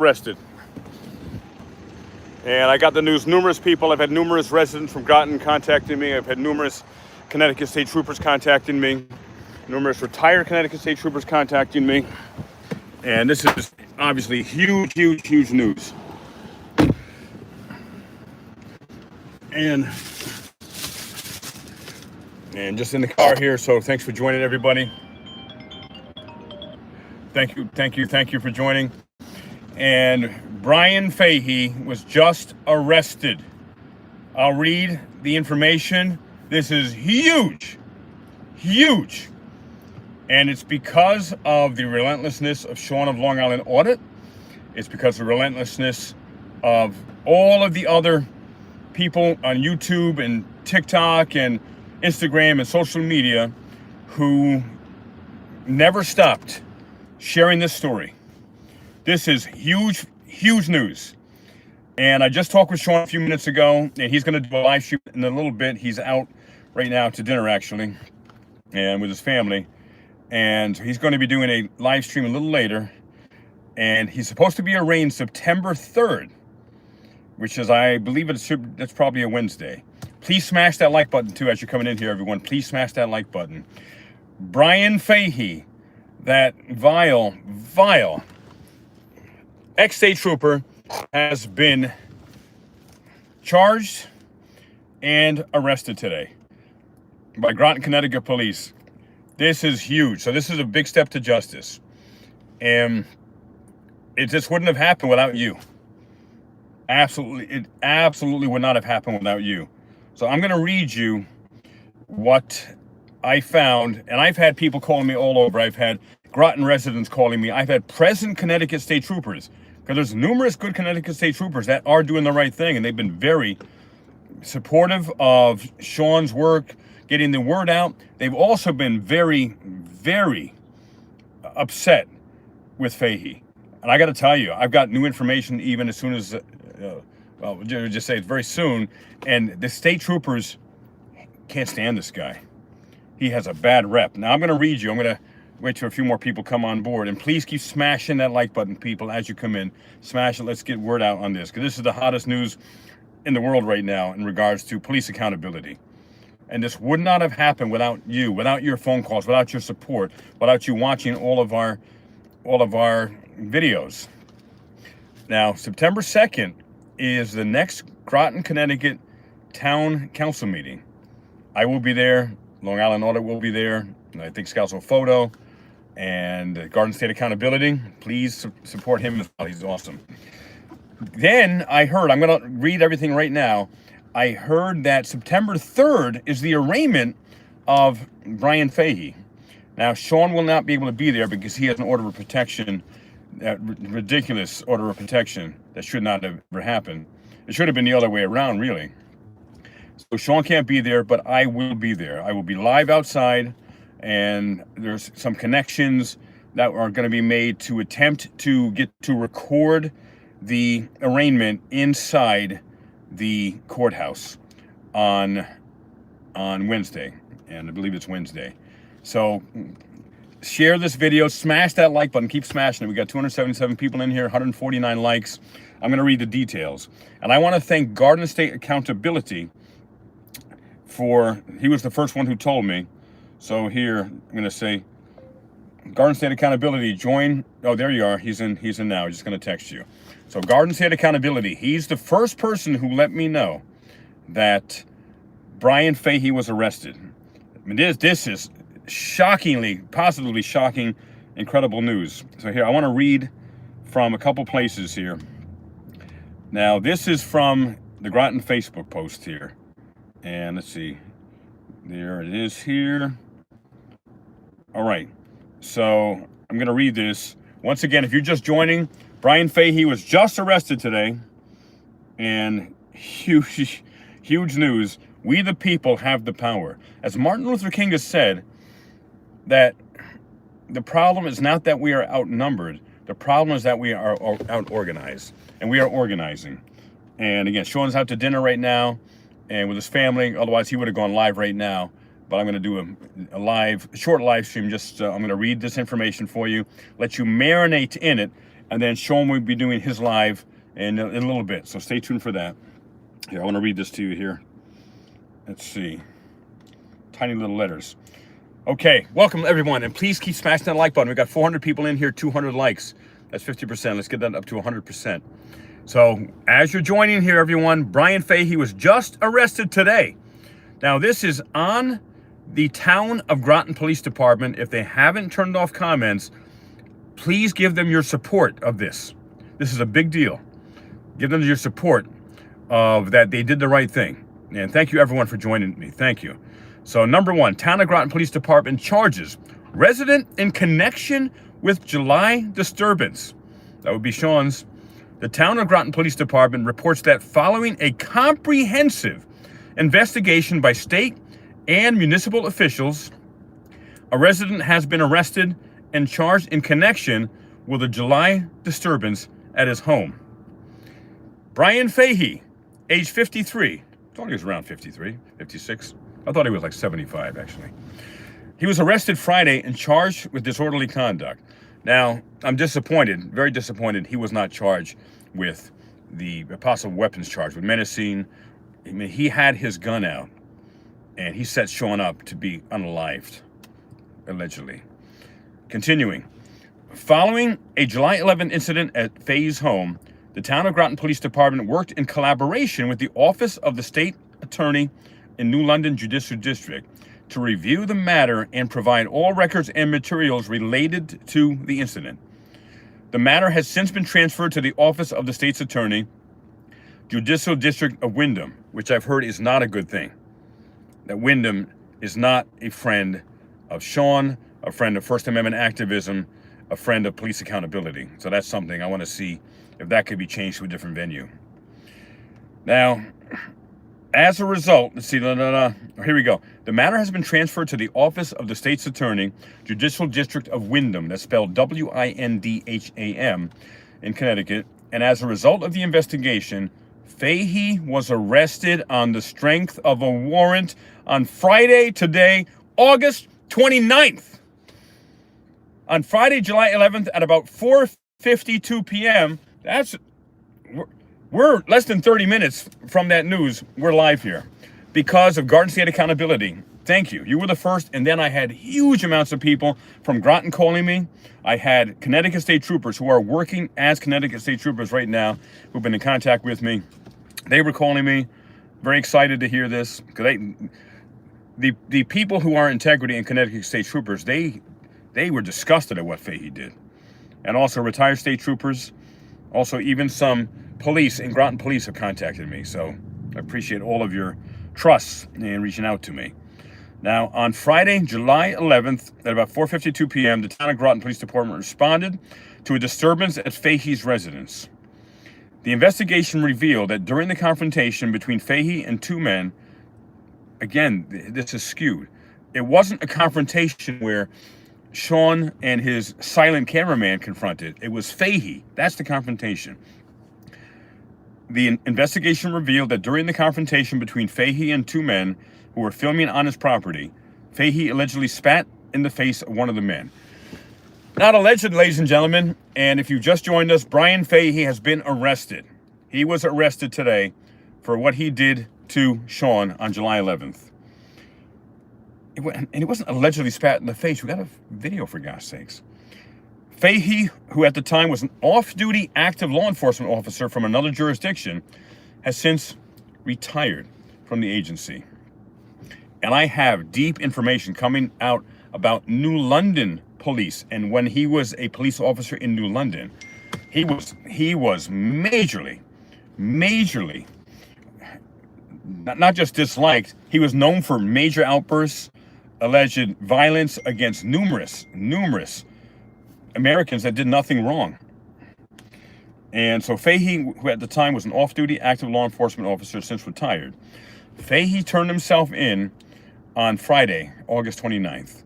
arrested. And I got the news, numerous people, I've had numerous residents from Groton contacting me. I've had numerous Connecticut State Troopers contacting me, numerous retired Connecticut State Troopers contacting me. And this is obviously huge, huge, huge news. And just in the car here, so thanks for joining, everybody. Thank you for joining. And Bryan Fahey was just arrested. I'll read the information. This is huge, huge. And it's because of the relentlessness of Sean of Long Island Audit. It's because of the relentlessness of all of the other people on YouTube and TikTok and Instagram and social media who never stopped sharing this story. This is huge, huge news. And I just talked with Sean a few minutes ago, and he's going to do a live stream in a little bit. He's out right now to dinner, actually, and with his family. And he's going to be doing a live stream a little later. And he's supposed to be arraigned September 3rd, which is, I believe that's probably a Wednesday. Please smash that like button, too, as you're coming in here, everyone. Please smash that like button. Bryan Fahey, that vile ex-state trooper, has been charged and arrested today by Groton, Connecticut police. This is huge. So this is a big step to justice. And it just wouldn't have happened without you. It absolutely would not have happened without you. So I'm going to read you what I found. And I've had people calling me all over. I've had Groton residents calling me. I've had present Connecticut State Troopers, because there's numerous good Connecticut State Troopers that are doing the right thing, and they've been very supportive of Sean's work, getting the word out. They've also been very, very upset with Fahey. And I got to tell you, I've got new information even as soon as, well, just say it's very soon, and the state troopers can't stand this guy. He has a bad rep. Now, I'm going to read you. I'm going to wait till a few more people come on board. And please keep smashing that like button, people, as you come in. Smash it. Let's get word out on this, because this is the hottest news in the world right now in regards to police accountability. And this would not have happened without you, without your phone calls, without your support, without you watching all of our videos. Now, September 2nd is the next Groton, Connecticut Town Council meeting. I will be there. Long Island Audit will be there. And I think Scouts Photo and Garden State Accountability. Please support him as well. He's awesome. Then I heard, I'm going to read everything right now. I heard that September 3rd is the arraignment of Bryan Fahey. Now, Sean will not be able to be there because he has an order of protection, that ridiculous order of protection that should not have ever happened. It should have been the other way around, really. So Sean can't be there, but I will be there. I will be live outside, and there's some connections that are going to be made to attempt to get to record the arraignment inside the courthouse on Wednesday, and I believe it's Wednesday. So share this video, smash that like button, keep smashing it. We got 277 people in here, 149 likes. I'm going to read the details. And I want to thank Garden State Accountability he was the first one who told me. So here, I'm going to say, Garden State Accountability, join. Oh, there you are. He's in now. He's just going to text you. So Garden State Accountability, he's the first person who let me know that Bryan Fahey was arrested. I mean, this is shockingly, positively shocking, incredible news. So here, I want to read from a couple places here. Now, this is from the Groton Facebook post here. And let's see. There it is here. All right. So I'm going to read this. Once again, if you're just joining, Bryan Fahey was just arrested today. And huge, huge news. We the people have the power. As Martin Luther King has said, that the problem is not that we are outnumbered. The problem is that we are out-organized. And we are organizing. And again, Sean's out to dinner right now and with his family. Otherwise, he would have gone live right now. But I'm going to do a short live stream. I'm going to read this information for you, let you marinate in it. And then Sean will be doing his live in a little bit. So stay tuned for that. Here, I want to read this to you here. Let's see. Tiny little letters. Okay, welcome everyone. And please keep smashing that like button. We've got 400 people in here, 200 likes. That's 50%. Let's get that up to 100%. So as you're joining here, everyone, Bryan Fahey was just arrested today. Now, this is on the Town of Groton Police Department. If they haven't turned off comments, please give them your support of this. This is a big deal. Give them your support of that they did the right thing. And thank you, everyone, for joining me. Thank you. So, number one, Town of Groton Police Department charges resident in connection with July disturbance. That would be Sean's. The Town of Groton Police Department reports that following a comprehensive investigation by state and municipal officials, a resident has been arrested and charged in connection with a July disturbance at his home. Bryan Fahey, age 53. I thought he was around 53, 56. I thought he was like 75, actually. He was arrested Friday and charged with disorderly conduct. Now, I'm disappointed, very disappointed, he was not charged with the possible weapons charge, with menacing. I mean, he had his gun out, and he set Sean up to be unalived, allegedly. Continuing. Following a July 11th incident at Fahey's home, the Town of Groton Police Department worked in collaboration with the Office of the State Attorney in New London Judicial District to review the matter and provide all records and materials related to the incident. The matter has since been transferred to the Office of the State's Attorney, Judicial District of Windham, which I've heard is not a good thing. That Windham is not a friend of Sean, a friend of First Amendment activism, a friend of police accountability. So that's something I want to see if that could be changed to a different venue. Now, as a result, let's see, here we go. The matter has been transferred to the Office of the State's Attorney, Judicial District of Windham, that's spelled W-I-N-D-H-A-M, in Connecticut. And as a result of the investigation, Fahey was arrested on the strength of a warrant on Friday, today, August 29th. On Friday, July 11th at about 4:52 p.m., we're less than 30 minutes from that news. We're live here because of Garden State Accountability. Thank you. You were the first, and then I had huge amounts of people from Groton calling me. I had Connecticut State Troopers who are working as Connecticut State Troopers right now who've been in contact with me. They were calling me, very excited to hear this. The people who are integrity in Connecticut State Troopers, they were disgusted at what Fahey did. And also retired state troopers, also even some police in Groton Police have contacted me. So I appreciate all of your trust in reaching out to me. Now, on Friday, July 11th, at about 4:52 p.m., the Town of Groton Police Department responded to a disturbance at Fahey's residence. The investigation revealed that during the confrontation between Fahey and two men, again, this is skewed. It wasn't a confrontation where Sean and his silent cameraman confronted. It was Fahey. That's the confrontation. The investigation revealed that during the confrontation between Fahey and two men who were filming on his property, Fahey allegedly spat in the face of one of the men. Not alleged, ladies and gentlemen, and if you just joined us, Bryan Fahey has been arrested. He was arrested today for what he did to Sean on July 11th. And it wasn't allegedly spat in the face. We got a video, for God's sakes. Fahey, who at the time was an off-duty active law enforcement officer from another jurisdiction, has since retired from the agency. And I have deep information coming out about New London police. And when he was a police officer in New London, he was majorly, not just disliked, he was known for major outbursts, alleged violence against numerous Americans that did nothing wrong. And so Fahey, who at the time was an off-duty active law enforcement officer, since retired, Fahey turned himself in on Friday, August 29th.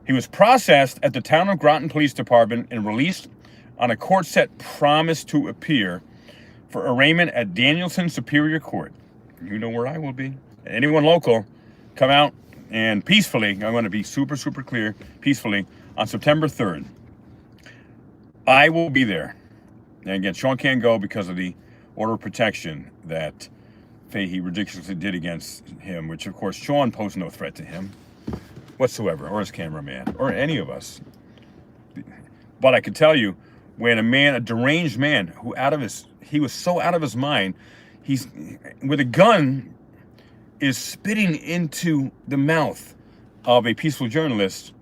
He was processed at the Town of Groton Police Department and released on a court set promise to appear for arraignment at Danielson Superior Court. You know where I will be. Anyone local, come out and peacefully, I'm going to be super clear, peacefully, on September 3rd. I will be there. And again, Sean can't go because of the order of protection that Fahey ridiculously did against him, which of course Sean posed no threat to him whatsoever, or his cameraman, or any of us. But I can tell you, when a deranged man he was so out of his mind, he's with a gun is spitting into the mouth of a peaceful journalist.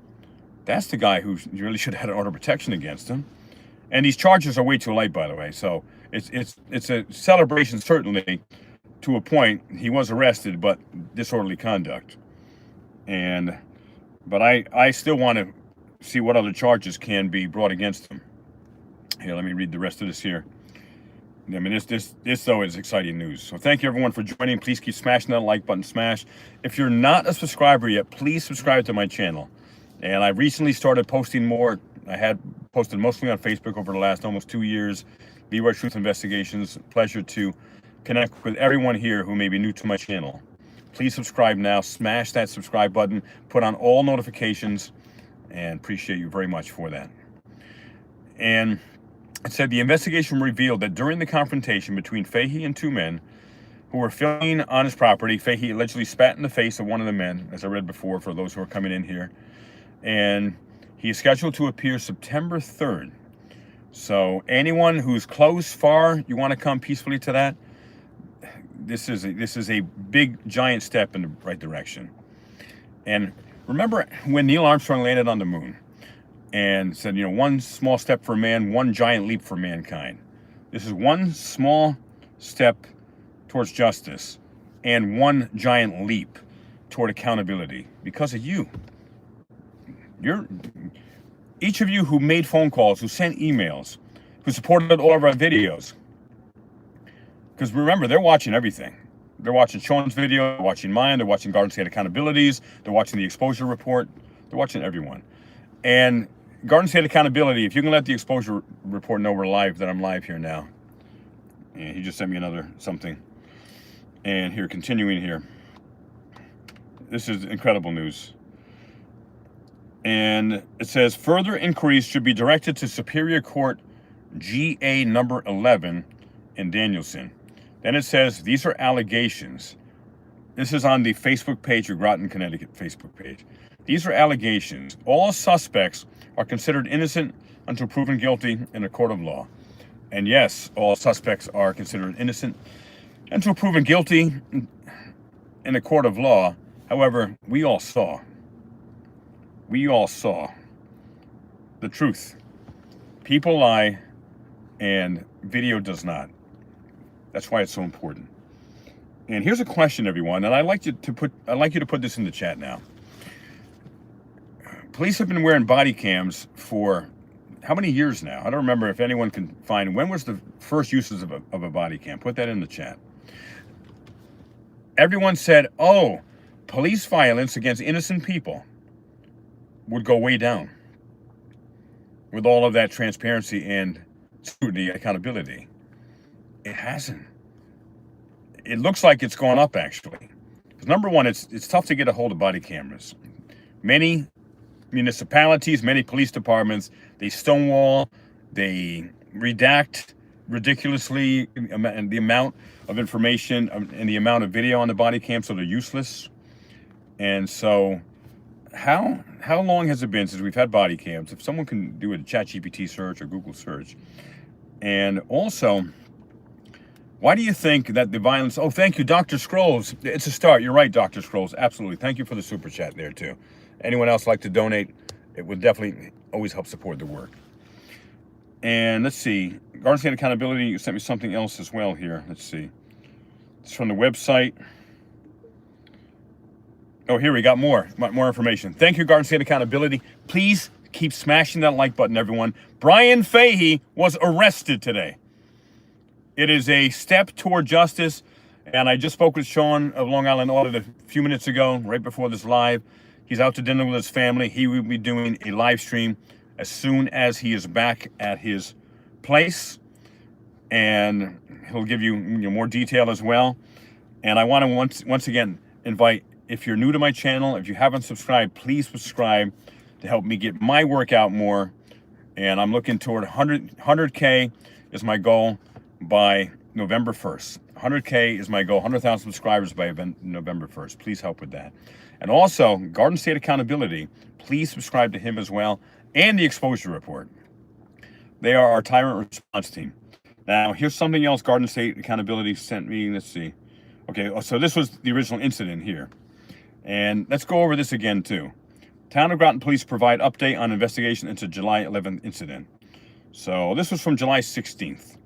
That's the guy who really should have had an order of protection against him. And these charges are way too light, by the way. So it's a celebration, certainly, to a point. He was arrested, but disorderly conduct. But I still want to see what other charges can be brought against him. Here, let me read the rest of this here. I mean, this though is exciting news. So thank you everyone for joining. Please keep smashing that like button, smash. If you're not a subscriber yet, please subscribe to my channel. And I recently started posting more. I had posted mostly on Facebook over the last almost 2 years. Beware Truth Investigations. Pleasure to connect with everyone here who may be new to my channel. Please subscribe now. Smash that subscribe button. Put on all notifications. And appreciate you very much for that. And it said the investigation revealed that during the confrontation between Fahey and two men who were filming on his property, Fahey allegedly spat in the face of one of the men, as I read before for those who are coming in here. And he is scheduled to appear September 3rd. So anyone who's close, far, you want to come peacefully to that, this is a big, giant step in the right direction. And remember when Neil Armstrong landed on the moon and said, one small step for man, one giant leap for mankind. This is one small step towards justice and one giant leap toward accountability because of you. Each of you who made phone calls, who sent emails, who supported all of our videos. Because remember, they're watching everything. They're watching Sean's video, they're watching mine, they're watching Garden State Accountabilities, they're watching the exposure report, they're watching everyone. And Garden State Accountability, if you can let the exposure report know we're live, that I'm live here now. And he just sent me another something. And here, continuing here. This is incredible news. And it says, further inquiries should be directed to Superior Court GA number 11 in Danielson. Then it says, these are allegations. This is on the Facebook page, your Groton, Connecticut Facebook page. These are allegations. All suspects are considered innocent until proven guilty in a court of law. And yes, all suspects are considered innocent until proven guilty in a court of law. However, we all saw the truth. People lie and video does not. That's why it's so important. And here's a question, everyone, and I'd like you to put this in the chat now. Police have been wearing body cams for how many years now? I don't remember if anyone can find when was the first uses of a body cam. Put that in the chat. Everyone said, oh, police violence against innocent people would go way down with all of that transparency and scrutiny, accountability. It hasn't. It looks like it's gone up, actually. Because number one, it's tough to get a hold of body cameras. Many municipalities, many police departments, they stonewall, they redact ridiculously and the amount of information and the amount of video on the body cam, so they're useless. And so how long has it been since we've had body cams? If someone can do a ChatGPT search or Google search. And also, why do you think that the violence... Oh, thank you, Dr. Scrolls. It's a start. You're right, Dr. Scrolls. Absolutely. Thank you for the super chat there, too. Anyone else like to donate? It would definitely always help support the work. And let's see. Garden State Accountability, you sent me something else as well here. Let's see. It's from the website. Oh, here we got more information. Thank you, Garden State Accountability. Please keep smashing that like button, everyone. Bryan Fahey was arrested today. It is a step toward justice, and I just spoke with Sean of Long Island Audit a few minutes ago, right before this live. He's out to dinner with his family. He will be doing a live stream as soon as he is back at his place, and he'll give you more detail as well. And I want to once again invite, if you're new to my channel, if you haven't subscribed, please subscribe to help me get my work out more. And I'm looking toward 100K is my goal by November 1st. 100K is my goal, 100,000 subscribers by November 1st. Please help with that. And also, Garden State Accountability, please subscribe to him as well, and the Exposure Report. They are our tyrant response team. Now, here's something else Garden State Accountability sent me. Let's see. Okay, so this was the original incident here. And let's go over this again, too. Town of Groton Police provide update on investigation into July 11th incident. So this was from July 16th.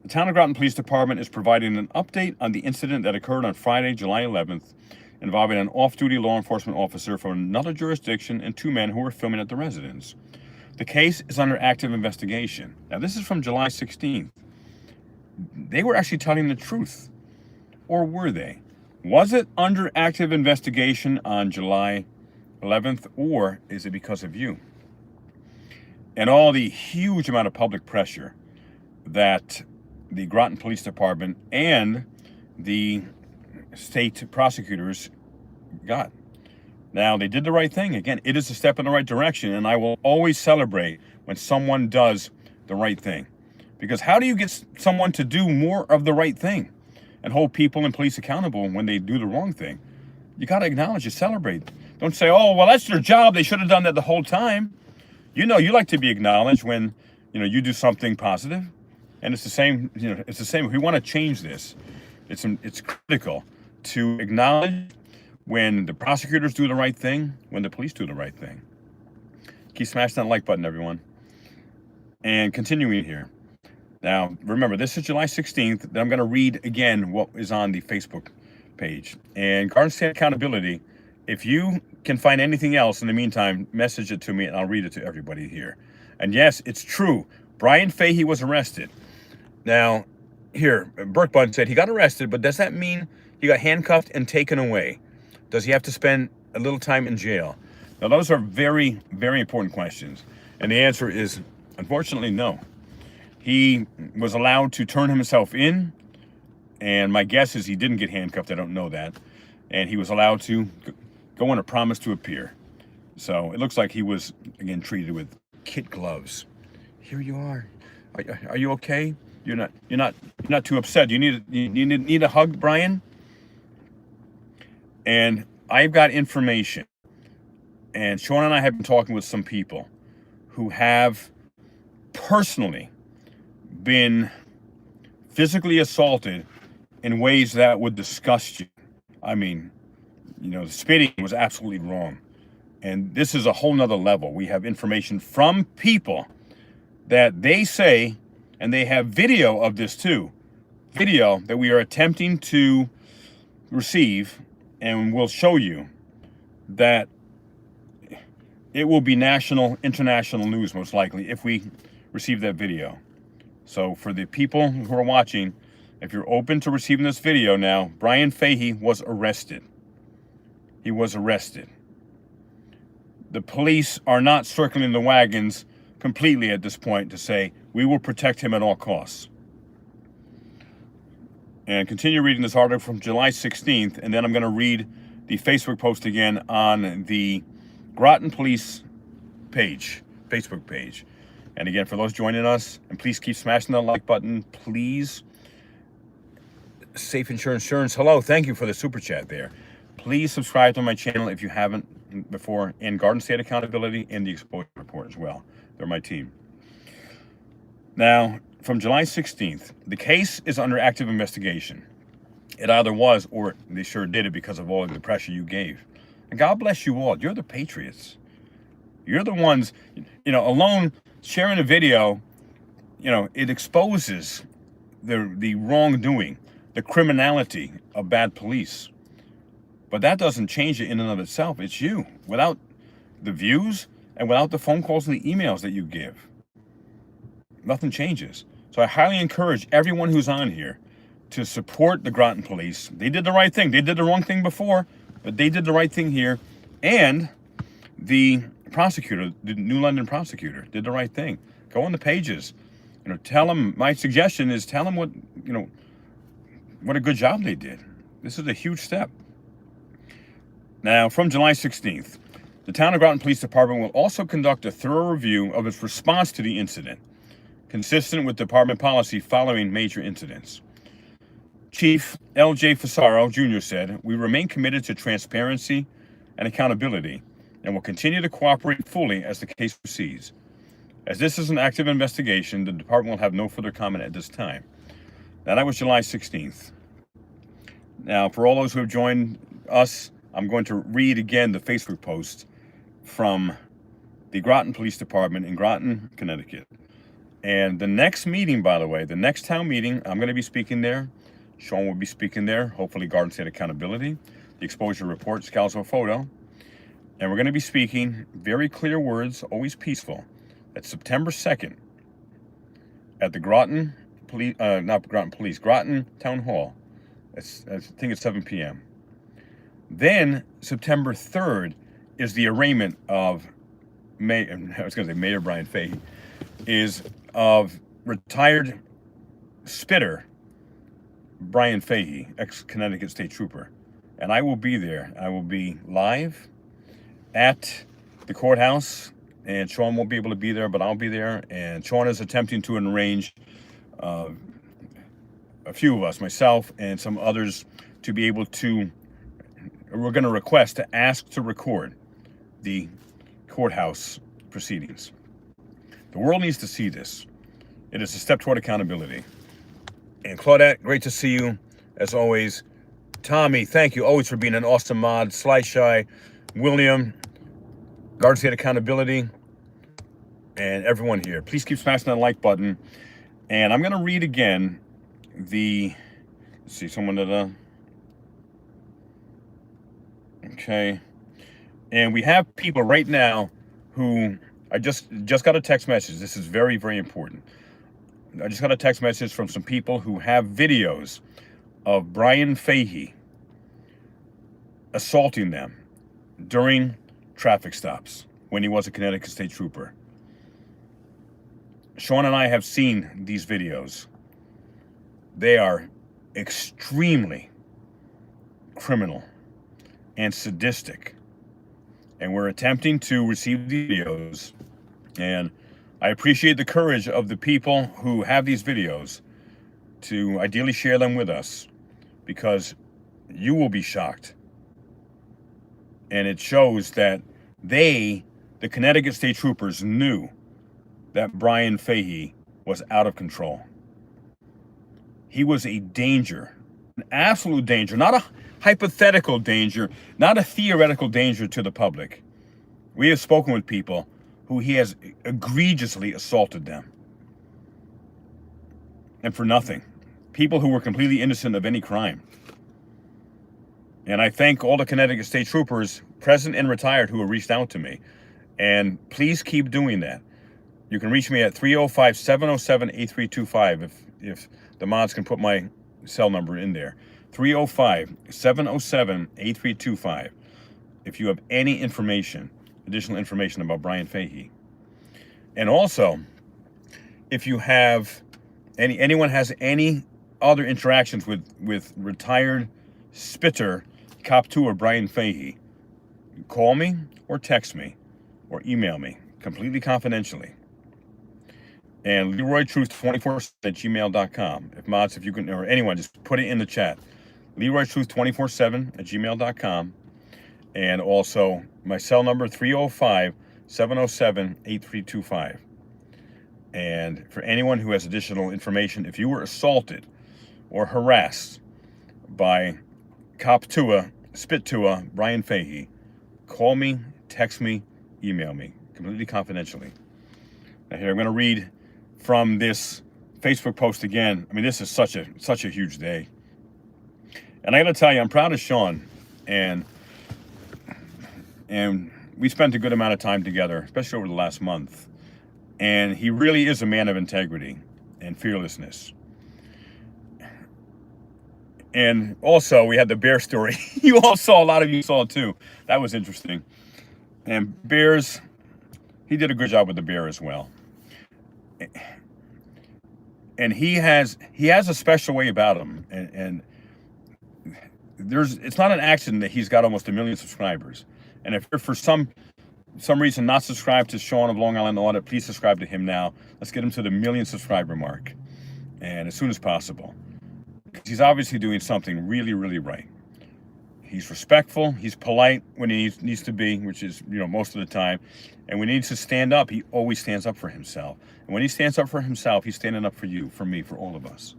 The Town of Groton Police Department is providing an update on the incident that occurred on Friday, July 11th, involving an off-duty law enforcement officer from another jurisdiction and 2 men who were filming at the residence. The case is under active investigation. Now, this is from July 16th. They were actually telling the truth. Or were they? Was it under active investigation on July 11th, or is it because of you? And all the huge amount of public pressure that the Groton Police Department and the state prosecutors got. Now, they did the right thing. Again, it is a step in the right direction, and I will always celebrate when someone does the right thing. Because how do you get someone to do more of the right thing and hold people and police accountable when they do the wrong thing? You got to acknowledge it, celebrate. Don't say, oh, well, that's their job. They should have done that the whole time. You know, you like to be acknowledged when, you do something positive. And it's the same, it's the same. If we want to change this, it's critical to acknowledge when the prosecutors do the right thing, when the police do the right thing. Keep smashing that like button, everyone. And continuing here. Now, remember, this is July 16th. Then I'm going to read again what is on the Facebook page. And Garden State Accountability, if you can find anything else in the meantime, message it to me and I'll read it to everybody here. And yes, it's true. Bryan Fahey was arrested. Now, here, Burke Button said he got arrested, but does that mean he got handcuffed and taken away? Does he have to spend a little time in jail? Now, those are very, very important questions. And the answer is, unfortunately, no. He was allowed to turn himself in, and my guess is he didn't get handcuffed. I don't know that. And he was allowed to go on a promise to appear. So it looks like he was, again, treated with kid gloves. Here you are. Are you okay? You're not too upset. You need a hug, Bryan? And I've got information. And Sean and I have been talking with some people who have personally been physically assaulted in ways that would disgust you. I mean, the spitting was absolutely wrong. And this is a whole nother level. We have information from people that they say, and they have video of this too, video that we are attempting to receive, and we'll show you that it will be national, international news most likely if we receive that video. So for the people who are watching, if you're open to receiving this video now, Bryan Fahey was arrested. He was arrested. The police are not circling the wagons completely at this point to say, we will protect him at all costs. And continue reading this article from July 16th, and then I'm going to read the Facebook post again on the Groton Police page, Facebook page. And again, for those joining us, and please keep smashing that like button, please. Safe Insurance, hello, thank you for the super chat there. Please subscribe to my channel if you haven't before, and Garden State Accountability and the Exposure Report as well. They're my team. Now, from July 16th, the case is under active investigation. It either was, or they sure did it because of all of the pressure you gave. And God bless you all. You're the patriots. You're the ones, alone sharing a video, it exposes the wrongdoing, the criminality of bad police. But that doesn't change it in and of itself. It's you. Without the views and without the phone calls and the emails that you give, nothing changes. So I highly encourage everyone who's on here to support the Groton Police. They did the right thing. They did the wrong thing before, but they did the right thing here. And the prosecutor, the New London prosecutor, did the right thing. Go on the pages. Tell them, my suggestion is tell them what a good job they did. This is a huge step. Now, from July 16th, the Town of Groton Police Department will also conduct a thorough review of its response to the incident. consistent with department policy following major incidents. Chief L.J. Fasaro Jr. said, "We remain committed to transparency and accountability and will continue to cooperate fully as the case proceeds. As this is an active investigation, the department will have no further comment at this time." Now, that was July 16th. Now, for all those who have joined us, I'm going to read again the Facebook post from the Groton Police Department in Groton, Connecticut. And the next meeting, by the way, the next town meeting, I'm going to be speaking there. Sean will be speaking there, hopefully Garden State Accountability, the exposure report, Scalzo photo. And we're going to be speaking very clear words, always peaceful. That's September 2nd at the Groton Police, not Groton Police, Groton Town Hall. I think it's 7 p.m. Then September 3rd is the arraignment of Mayor Bryan Fahey, is of retired spitter Bryan Fahey, ex-Connecticut State Trooper. And I will be there. I will be live at the courthouse, and Sean won't be able to be there, but I'll be there. And Sean is attempting to arrange a few of us, myself and some others, to be able to, we're going to request to ask to record the courthouse proceedings. The world needs to see this. It is a step toward accountability. And Claudette, great to see you, as always. Tommy, thank you always for being an awesome mod. Sly Shy, William, Garden State Accountability, and everyone here. Please keep smashing that like button. And I'm going to read again the, let's see, someone that, okay. And we have people right now who, I just got a text message. This is very, very important. I just got a text message from some people who have videos of Bryan Fahey assaulting them during traffic stops when he was a Connecticut State Trooper. Sean and I have seen these videos. They are extremely criminal and sadistic. And we're attempting to receive the videos. And I appreciate the courage of the people who have these videos to ideally share them with us, because you will be shocked. And it shows that the Connecticut State Troopers, knew that Bryan Fahey was out of control. He was a danger, an absolute danger, not a hypothetical danger, not a theoretical danger to the public. We have spoken with people who he has egregiously assaulted them. And for nothing. People who were completely innocent of any crime. And I thank all the Connecticut State Troopers, present and retired, who have reached out to me. And please keep doing that. You can reach me at 305-707-8325 if the mods can put my cell number in there. 305-707-8325 if you have any information, additional information about Bryan Fahey. And also, if you have anyone has any other interactions with retired spitter Cop 2 or Bryan Fahey, call me or text me or email me completely confidentially. And LeroyTruth247@gmail.com. If you can, or anyone, just put it in the chat. LeroyTruth247@gmail.com. And also my cell number, 305-707-8325. And for anyone who has additional information, if you were assaulted or harassed by Cop Tua, Spit Tua, Bryan Fahey, call me, text me, email me, completely confidentially. Now here, I'm going to read from this Facebook post again. I mean, this is such a huge day. And I got to tell you, I'm proud of Sean. And we spent a good amount of time together, especially over the last month. And he really is a man of integrity and fearlessness. And also, we had the bear story. You all saw, a lot of you saw it too. That was interesting. And bears, he did a good job with the bear as well. And he has a special way about him. And it's not an accident that he's got almost 1 million subscribers. And if for some some reason not subscribed to Sean of Long Island Audit, please subscribe to him now. Let's get him to the 1 million subscriber mark, and as soon as possible. Because he's obviously doing something really, really right. He's respectful, he's polite when he needs to be, which is, most of the time. And when he needs to stand up, he always stands up for himself. And when he stands up for himself, he's standing up for you, for me, for all of us.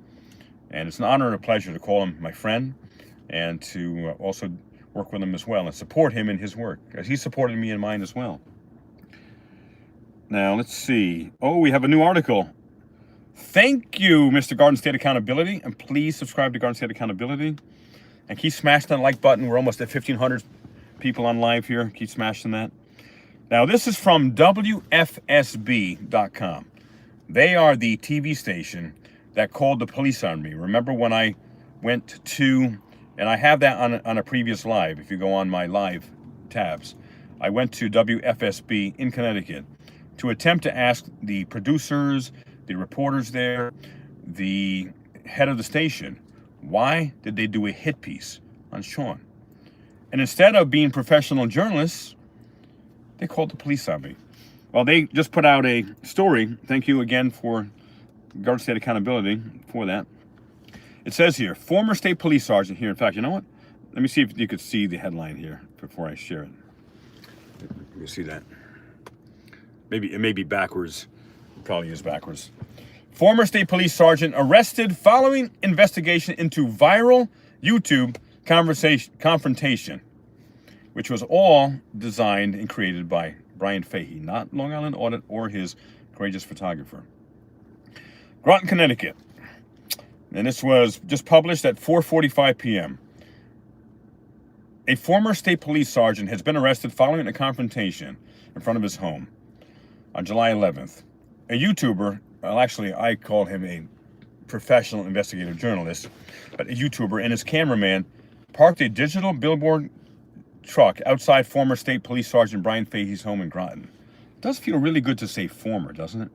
And it's an honor and a pleasure to call him my friend and to also work with him as well and support him in his work, as he supported me in mine as well. Now, let's see. Oh, we have a new article. Thank you, Mr. Garden State Accountability, and please subscribe to Garden State Accountability. And keep smashing that like button. We're almost at 1,500 people on live here. Keep smashing that. Now, this is from WFSB.com. They are the TV station that called the police on me. Remember when I went to, and I have that on a previous live, if you go on my live tabs. I went to WFSB in Connecticut to attempt to ask the producers, the reporters there, the head of the station, why did they do a hit piece on Sean? And instead of being professional journalists, they called the police on me. Well, they just put out a story. Thank you again for Garden State Accountability for that. It says here, former state police sergeant here. In fact, you know what? Let me see if you could see the headline here before I share it. Let me see that. Maybe it may be backwards. It probably is backwards. Former state police sergeant arrested following investigation into viral YouTube confrontation, which was all designed and created by Bryan Fahey, not Long Island Audit or his courageous photographer. Groton, Connecticut. And this was just published at 4:45 p.m. A former state police sergeant has been arrested following a confrontation in front of his home on July 11th. A YouTuber, well, actually, I call him a professional investigative journalist, but a YouTuber and his cameraman parked a digital billboard truck outside former state police sergeant Bryan Fahey's home in Groton. It does feel really good to say former, doesn't it?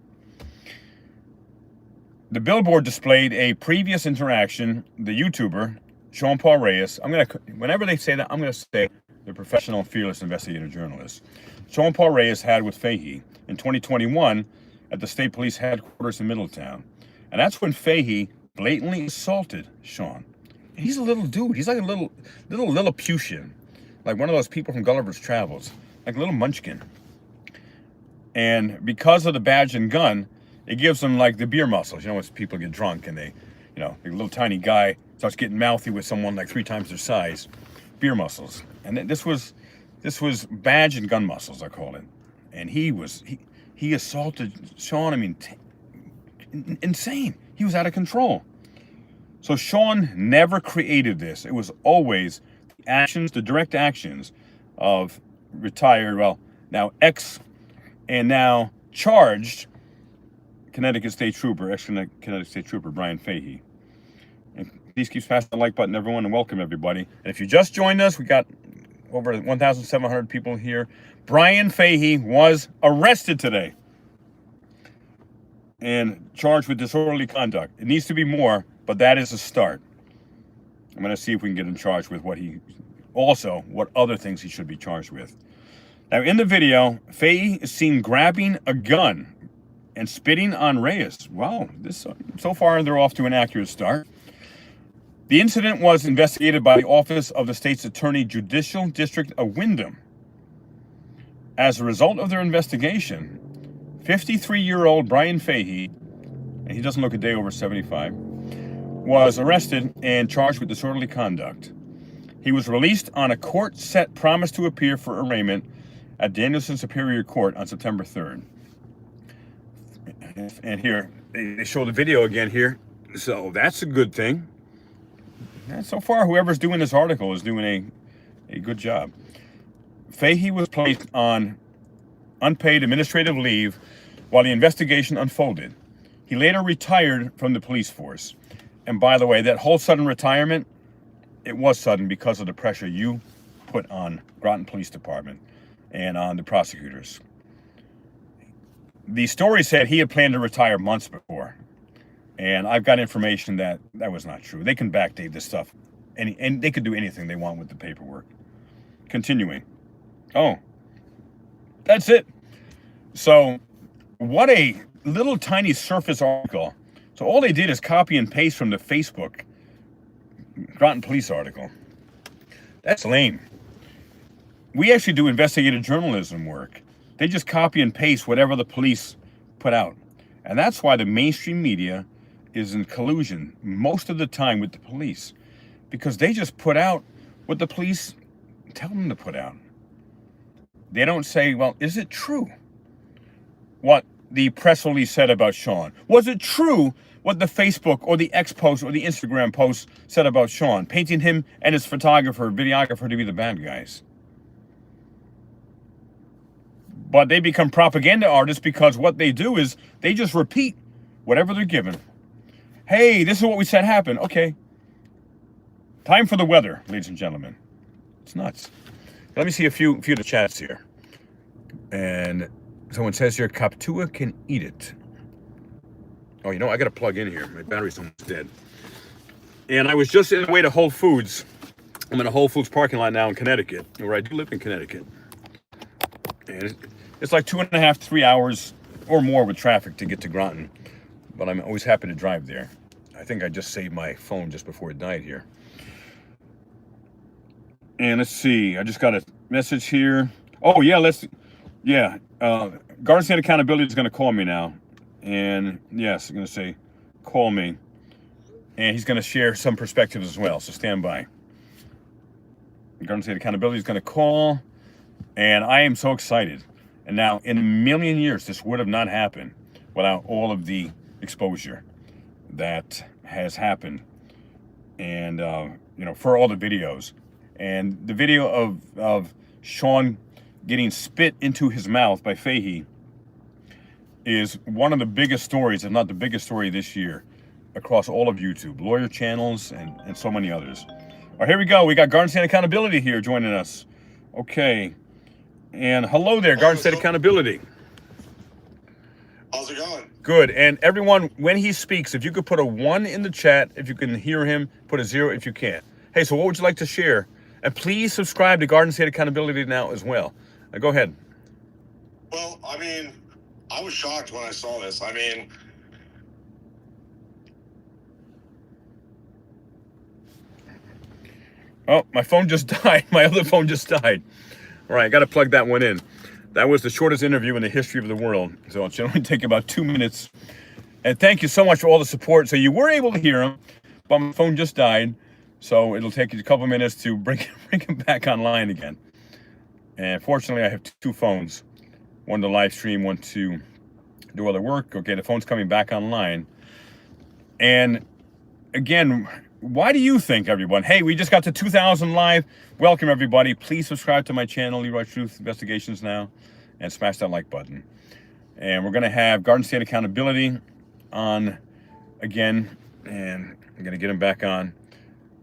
The billboard displayed a previous interaction. The YouTuber, Sean Paul Reyes, whenever they say that, I'm going to say the professional, fearless investigative journalist, Sean Paul Reyes had with Fahey in 2021 at the state police headquarters in Middletown. And that's when Fahey blatantly assaulted Sean. And he's a little dude. He's like a little Lilliputian, like one of those people from Gulliver's Travels, like a little munchkin. And because of the badge and gun, it gives them like the beer muscles. When people get drunk and they, a little tiny guy starts getting mouthy with someone like 3 times their size, beer muscles. And this was badge and gun muscles, I call it. And he assaulted Sean. Insane. He was out of control. So Sean never created this. It was always the direct actions of retired, now and now charged ex-Connecticut State Trooper Bryan Fahey. And please keep smashing the like button, everyone, and welcome everybody. And if you just joined us, we got over 1,700 people here. Bryan Fahey was arrested today and charged with disorderly conduct. It needs to be more, but that is a start. I'm going to see if we can get him charged with what other things he should be charged with. Now, in the video, Fahey is seen grabbing a gun and spitting on Reyes. Wow, so far they're off to an accurate start. The incident was investigated by the Office of the State's Attorney Judicial District of Windham. As a result of their investigation, 53-year-old Bryan Fahey, and he doesn't look a day over 75, was arrested and charged with disorderly conduct. He was released on a court-set promise to appear for arraignment at Danielson Superior Court on September 3rd. And here, they show the video again here, so that's a good thing. And so far, whoever's doing this article is doing a good job. Fahey was placed on unpaid administrative leave while the investigation unfolded. He later retired from the police force. And by the way, that whole sudden retirement, it was sudden because of the pressure you put on Groton Police Department and on the prosecutors. The story said he had planned to retire months before. And I've got information that was not true. They can backdate this stuff. And they can do anything they want with the paperwork. Continuing. Oh, That's it. So what a little tiny surface article. So all they did is copy and paste from the Facebook Groton Police article. That's lame. We actually do investigative journalism work. They just copy and paste whatever the police put out. And that's why the mainstream media is in collusion most of the time with the police, because they just put out what the police tell them to put out. They don't say, well, is it true what the press release said about Sean? Was it true what the Facebook or the X post or the Instagram post said about Sean, painting him and his photographer, videographer to be the bad guys? But they become propaganda artists because what they do is they just repeat whatever they're given. Hey, this is what we said happened. Okay. Time for the weather, ladies and gentlemen. It's nuts. Let me see a few of the chats here. And someone says here, Kaptua can eat it. Oh, you know, I got to plug in here. My battery's almost dead. And I was just on the way to Whole Foods. I'm in a Whole Foods parking lot now in Connecticut, where I do live in Connecticut. And it's like 2.5, 3 hours or more with traffic to get to Groton. But I'm always happy to drive there. I think I just saved my phone just before it died here. And let's see, I just got a message here. Oh, yeah, Garden State Accountability is going to call me now. And yes, he's going to say, call me. And he's going to share some perspectives as well, so stand by. Garden State Accountability is going to call, and I am so excited. And now, in a million years, this would have not happened without all of the exposure that has happened. And, for all the videos. And the video of Sean getting spit into his mouth by Fahey is one of the biggest stories, if not the biggest story this year, across all of YouTube, lawyer channels, and so many others. All right, here we go. We got Garden State Accountability here joining us. Okay. And hello there, Garden State Accountability. How's it going? Good. And everyone, when he speaks, if you could put a 1 in the chat, if you can hear him, put a 0 if you can't. Hey, so what would you like to share? And please subscribe to Garden State Accountability now as well. Go ahead. Well, I mean, I was shocked when I saw this. I mean, oh, my phone just died. My other phone just died. All right, I got to plug that one in. That was the shortest interview in the history of the world. So it should only take about 2 minutes. And thank you so much for all the support. So you were able to hear him, but my phone just died. So it'll take you a couple minutes to bring him back online again. And fortunately, I have 2 phones. One to live stream, one to do other work. Okay, the phone's coming back online. And again, why do you think, everyone? Hey, we just got to 2,000 live. Welcome, everybody. Please subscribe to my channel, Leroy Truth Investigations now, and smash that like button. And we're going to have Garden State Accountability on again, and I'm going to get him back on.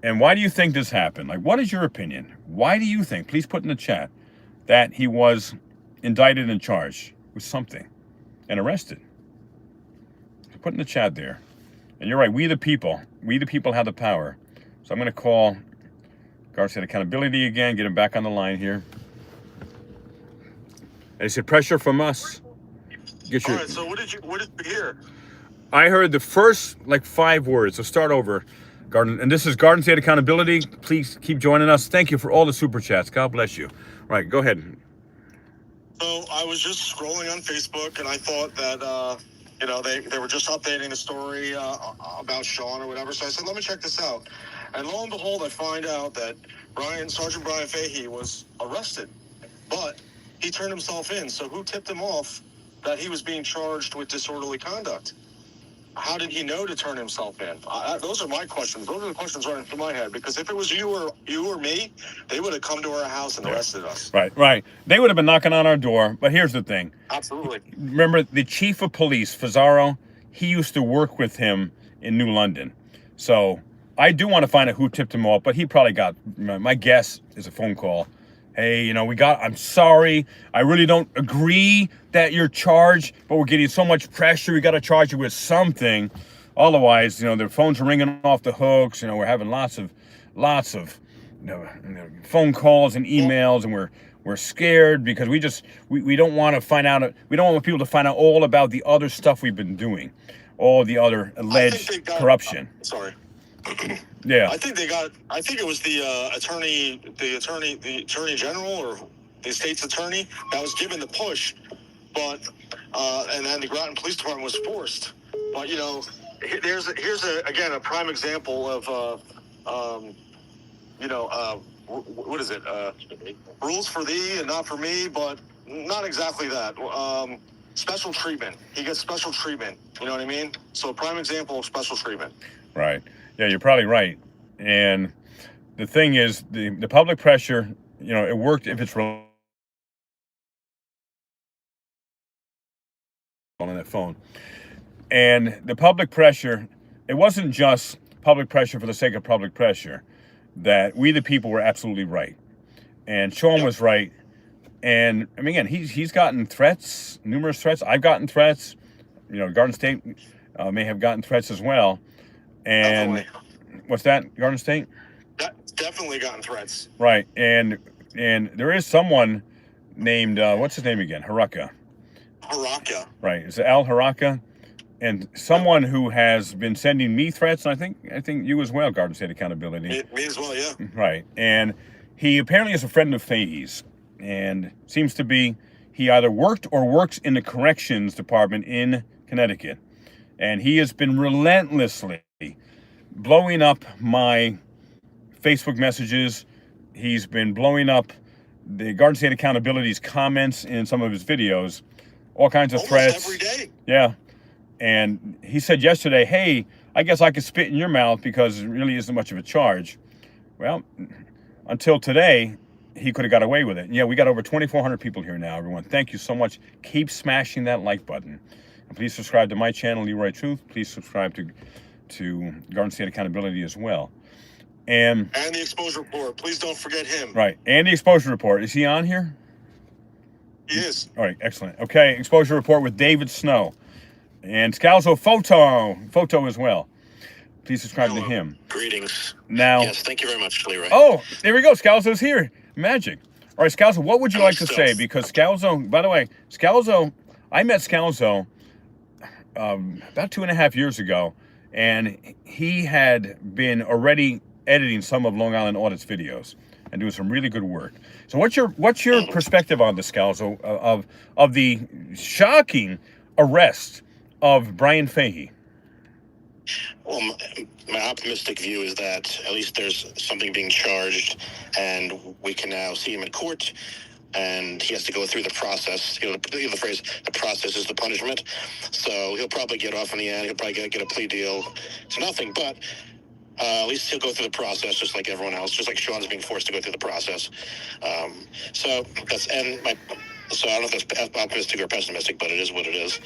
And why do you think this happened? Like, what is your opinion? Why do you think, please put in the chat, that he was indicted and charged with something and arrested? So put in the chat there. And you're right, we the people have the power. So I'm going to call Garden State Accountability again, get him back on the line here. And he said, pressure from us. Get your... All right, so what did you hear? I heard the first, 5 words. So start over. Garden, and this is Garden State Accountability. Please keep joining us. Thank you for all the super chats. God bless you. All right, go ahead. So I was just scrolling on Facebook, and I thought that they were just updating the story about Sean or whatever. So I said, let me check this out. And lo and behold, I find out that Sergeant Bryan Fahey was arrested, but he turned himself in. So who tipped him off that he was being charged with disorderly conduct? How did he know to turn himself in? Those are my questions. Those are the questions running through my head. Because if it was you or me, they would have come to our house and arrested us. Right. They would have been knocking on our door. But here's the thing. Absolutely. Remember, the chief of police, Fazaro, he used to work with him in New London. So I do want to find out who tipped him off. But he probably got, my guess is a phone call. Hey, I'm sorry. I really don't agree that you're charged, but we're getting so much pressure. We got to charge you with something. Otherwise, their phones are ringing off the hooks. We're having lots of phone calls and emails, and we're scared because we don't want to find out. We don't want people to find out all about the other stuff we've been doing, all the other alleged corruption. Sorry. Yeah. I think it was the attorney general or the state's attorney that was given the push, but and then the Groton Police Department was forced. But here's again a prime example of what is it? Rules for thee and not for me, but not exactly that. Special treatment. He gets special treatment. You know what I mean? So a prime example of special treatment. Right. Yeah, you're probably right. And the thing is, the public pressure, it worked if it's on that phone. And the public pressure, it wasn't just public pressure for the sake of public pressure. That we, the people, were absolutely right. And Sean was right. And, I mean, again, he's gotten threats, numerous threats. I've gotten threats. Garden State may have gotten threats as well. And Definitely. What's that, Garden State? Definitely gotten threats. Right. And there is someone named, what's his name again? Haraka. Right. Is it Al Haraka? And someone who has been sending me threats, and I think you as well, Garden State Accountability. Me as well, yeah. Right. And he apparently is a friend of Fahey's, and seems to be he either worked or works in the corrections department in Connecticut. And he has been relentlessly blowing up my Facebook messages. He's been blowing up the Garden State Accountability's comments in some of his videos, all kinds of threats. Every day. Yeah. And he said yesterday, hey, I guess I could spit in your mouth because it really isn't much of a charge. Well, until today, he could have got away with it. Yeah, we got over 2,400 people here now, everyone. Thank you so much. Keep smashing that like button. And please subscribe to my channel, Leroy Truth. Please subscribe to Garden State Accountability as well. And the Exposure Report. Please don't forget him. Right. And the Exposure Report. Is he on here? He is. All right, excellent. Okay, Exposure Report with David Snow. And Scalzo Photo as well. Please subscribe to him. Greetings. Now, yes, thank you very much, Leroy. Oh, there we go. Scalzo's here. Magic. All right, Scalzo, what would you like to say? Because Scalzo, by the way, I met Scalzo about 2.5 years ago, and he had been already editing some of Long Island Audit's videos and doing some really good work. So what's your perspective on this, Scalzo, of the shocking arrest of Bryan Fahey? Well, my optimistic view is that at least there's something being charged, and we can now see him in court, and he has to go through the process. The phrase, the process is the punishment. So he'll probably get off in the end. He'll probably get a plea deal to nothing, but at least he'll go through the process just like everyone else, just like Sean's being forced to go through the process. So I don't know if that's optimistic or pessimistic, but it is what it is.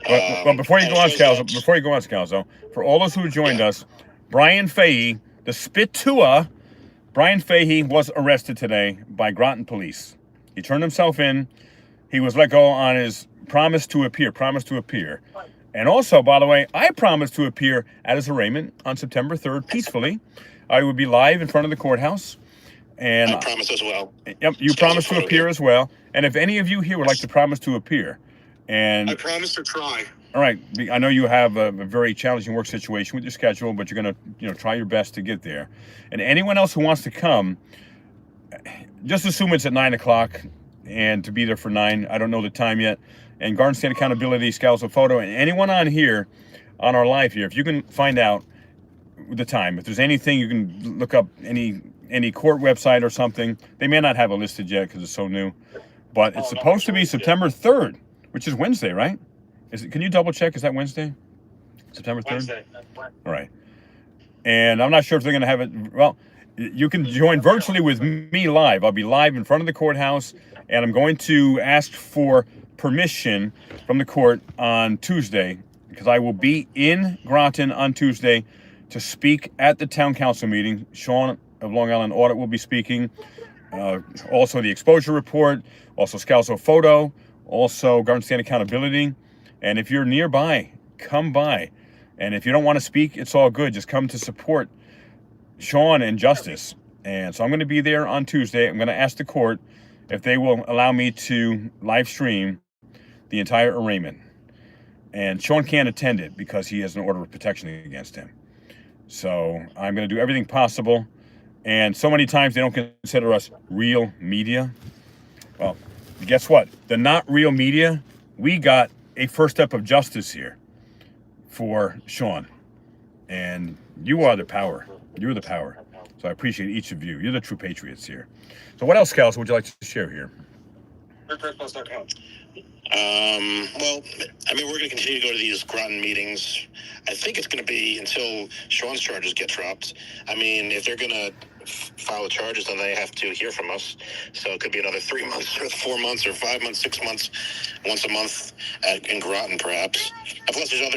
Well, before you go on, Scalzo, for all those who joined us, Bryan Fahey, the Spittua, Bryan Fahey was arrested today by Groton police. He turned himself in. He was let go on his promise to appear. And also, by the way, I promised to appear at his arraignment on September 3rd peacefully. I would be live in front of the courthouse. And I promise as well. Yep, you promised to appear as well. And if any of you here would like to promise to appear, and I promise to try. All right, I know you have a very challenging work situation with your schedule, but you're going to, try your best to get there. And anyone else who wants to come, just assume it's at 9 o'clock and to be there for 9. I don't know the time yet. And Garden State Accountability, Scalzo Photo, and anyone on here, on our live here, if you can find out the time, if there's anything, you can look up any court website or something. They may not have it listed yet because it's so new, but it's supposed to be September 3rd, which is Wednesday, right? Can you double check? Is that Wednesday? September 3rd? Wednesday. All right. And I'm not sure if they're going to have it. Well, you can join virtually with me live. I'll be live in front of the courthouse, and I'm going to ask for permission from the court on Tuesday, because I will be in Groton on Tuesday to speak at the town council meeting. Sean of Long Island Audit will be speaking. Also the Exposure Report, also Scalzo Photo, also Garden State Accountability. And if you're nearby, come by. And if you don't want to speak, it's all good. Just come to support Sean and justice. And so I'm going to be there on Tuesday. I'm going to ask the court if they will allow me to live stream the entire arraignment. And Sean can't attend it because he has an order of protection against him. So I'm going to do everything possible. And so many times they don't consider us real media. Well, guess what? The not real media, we got a first step of justice here for Sean. And you are the power. You're the power. So I appreciate each of you. You're the true patriots here. So what else, Scouts, would you like to share here? Well, I mean, we're going to continue to go to these Groton meetings. I think it's going to be until Sean's charges get dropped. I mean, if they're going to file the charges, then they have to hear from us. So it could be another 3 months or 4 months or 5 months, 6 months, once a month in Groton, perhaps. And plus, there's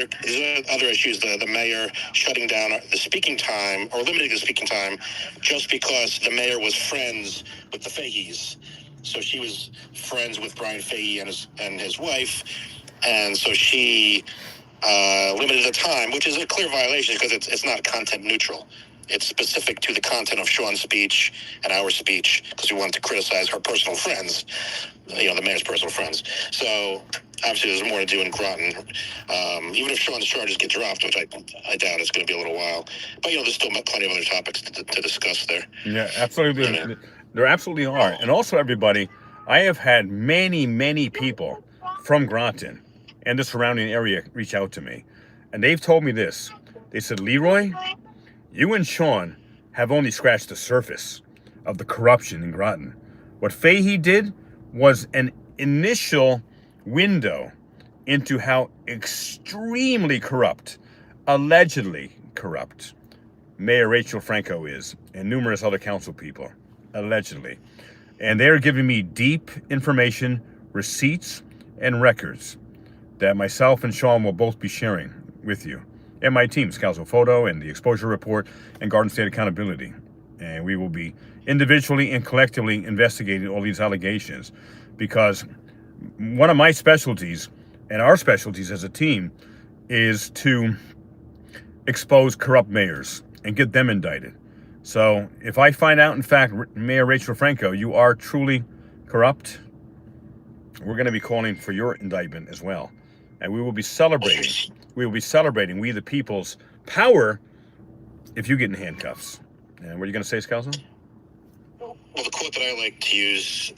other issues. The mayor shutting down the speaking time or limiting the speaking time just because the mayor was friends with the Faheys. So she was friends with Bryan Fahey and his wife, and so she limited the time, which is a clear violation because it's not content neutral. It's specific to the content of Sean's speech and our speech because we wanted to criticize her personal friends, the mayor's personal friends. So obviously there's more to do in Groton. Even if Sean's charges get dropped, which I doubt it's going to be a little while, but there's still plenty of other topics to discuss there. Yeah, absolutely. There absolutely are. And also, everybody, I have had many people from Groton and the surrounding area reach out to me. And they've told me this. They said, Leroy, you and Sean have only scratched the surface of the corruption in Groton. What Fahey did was an initial window into how extremely corrupt, allegedly corrupt, Mayor Rachel Franco is, and numerous other council people. Allegedly. And they're giving me deep information, receipts, and records that myself and Sean will both be sharing with you. And my team, Scalzo Photo and the Exposure Report and Garden State Accountability. And we will be individually and collectively investigating all these allegations because one of my specialties and our specialties as a team is to expose corrupt mayors and get them indicted. So if I find out, in fact, Mayor Rachel Franco, you are truly corrupt, we're going to be calling for your indictment as well. And we will be celebrating. We will be celebrating we the people's power if you get in handcuffs. And what are you going to say, Scalzo? Well, the quote that I like to use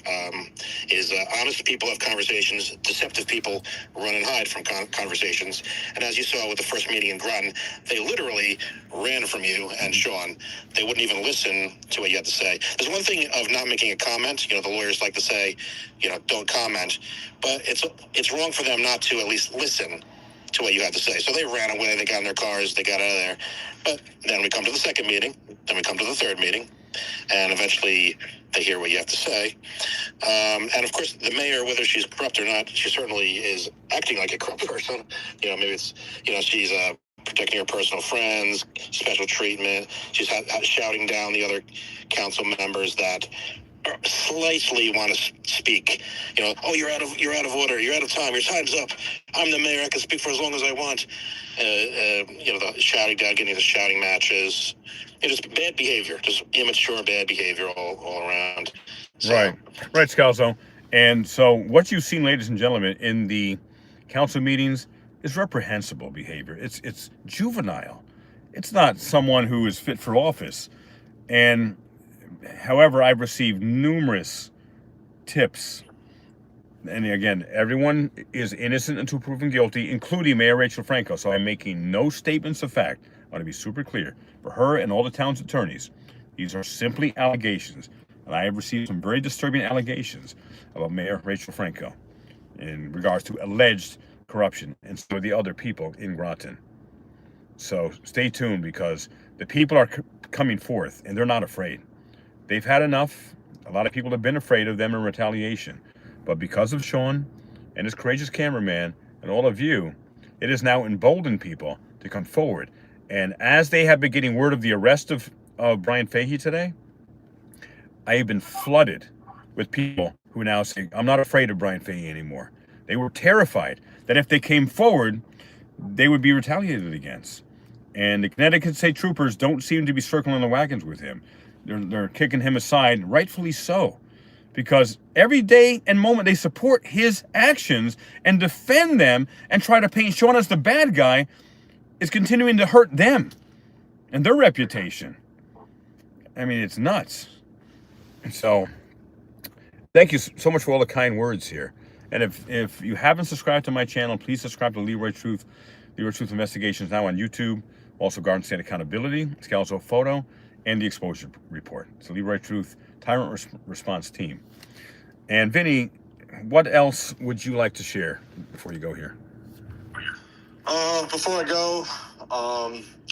is honest people have conversations, deceptive people run and hide from conversations. And as you saw with the first meeting in Groton, they literally ran from you and Sean. They wouldn't even listen to what you had to say. There's one thing of not making a comment. The lawyers like to say, don't comment. But it's wrong for them not to at least listen to what you had to say. So they ran away, they got in their cars, they got out of there. But then we come to the second meeting, then we come to the third meeting. And eventually they hear what you have to say. And of course, the mayor, whether she's corrupt or not, she certainly is acting like a corrupt person. Maybe it's, she's protecting her personal friends, special treatment. She's shouting down the other council members that slightly want to speak. Oh, you're out of order. You're out of time. Your time's up. I'm the mayor. I can speak for as long as I want. The shouting down, getting the shouting matches. Just bad behavior, just immature bad behavior all around. So. Right, Scalzo. And so what you've seen, ladies and gentlemen, in the council meetings is reprehensible behavior. It's juvenile. It's not someone who is fit for office. And however, I've received numerous tips. And again, everyone is innocent until proven guilty, including Mayor Rachel Franco. So I'm making no statements of fact. I want to be super clear. For her and all the town's attorneys, these are simply allegations. And I have received some very disturbing allegations about Mayor Rachel Franco in regards to alleged corruption and some of the other people in Groton. So stay tuned because the people are coming forth and they're not afraid. They've had enough. A lot of people have been afraid of them in retaliation. But because of Sean and his courageous cameraman and all of you, it has now emboldened people to come forward. And as they have been getting word of the arrest of Bryan Fahey today, I have been flooded with people who now say, I'm not afraid of Bryan Fahey anymore. They were terrified that if they came forward, they would be retaliated against. And the Connecticut State Troopers don't seem to be circling the wagons with him. They're kicking him aside, rightfully so, because every day and moment they support his actions and defend them and try to paint Sean as the bad guy is continuing to hurt them and their reputation. I mean, it's nuts. And so, thank you so much for all the kind words here. And if you haven't subscribed to my channel, please subscribe to Leroy Truth. Leroy Truth Investigations now on YouTube. Also, Garden State Accountability, Scalzo Photo, and the Exposure Report. It's the Leroy Truth Tyrant Response Team. And Vinny, what else would you like to share before you go here? Before I go,